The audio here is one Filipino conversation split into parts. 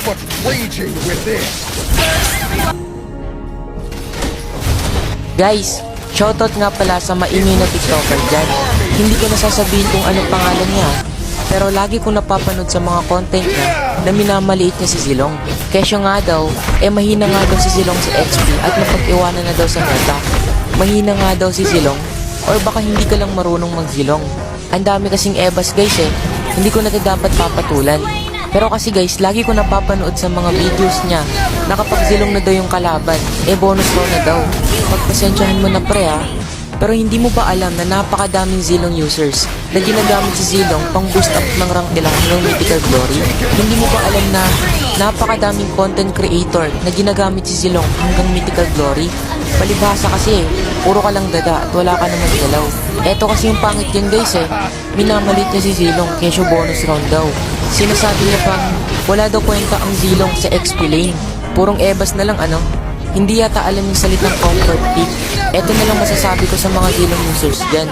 what's raging within. Guys, shoutout nga pala sa maingay na TikToker dyan. Hindi ko nasasabihin kung anong pangalan niya, pero lagi ko napapanood sa mga content niya na minamaliit niya si Zilong. Kesyo nga daw, mahina nga daw si Zilong sa XP at napag-iwanan na daw sa meta. Mahina nga daw si Zilong, or baka hindi ka lang marunong mag-Zilong. Ang dami kasing ebas guys hindi ko na ito dapat papatulan. Pero kasi guys, lagi ko napapanood sa mga videos niya na kapag Zilong na daw yung kalaban, bonus round na daw. Pagpasensyahan mo na pre Pero hindi mo ba alam na napakadaming Zilong users na ginagamit si Zilong pang boost up ng rank nila hanggang Mythical Glory? Hindi mo ba alam na napakadaming content creator na ginagamit si Zilong hanggang Mythical Glory? Palibhasa kasi puro ka lang dada at wala ka naman galaw. Eto kasi yung pangit yan guys minamalit niya si Zilong kesyo bonus round daw. Sinasabi niya pang wala daw kwenta ang Zilong sa XP lane. Purong ebas na lang Hindi yata alam yung salitang comfort pick. Eto na lang masasabi ko sa mga Zilong users dyan.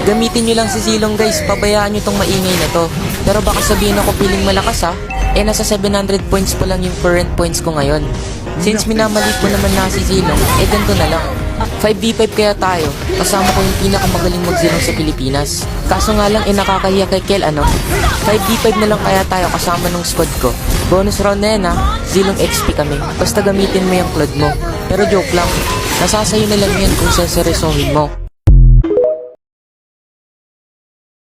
Gamitin nyo lang si Zilong guys, pabayaan nyo tong maingay na to. Pero baka sabihin ako piling malakas nasa 700 points pa lang yung current points ko ngayon. Since minamalit ko naman na si Zilong, ganito na lang. 5v5 kaya tayo, kasama ko yung pinakamagaling mag-Zilong sa Pilipinas. Kaso nga lang nakakahiya kay Kel 5v5 na lang kaya tayo kasama ng squad ko. Bonus round na yan Zilong XP kami, basta gamitin mo yung cloud mo. Pero joke lang, nasasayo na lang yan kung seseryosohin mo.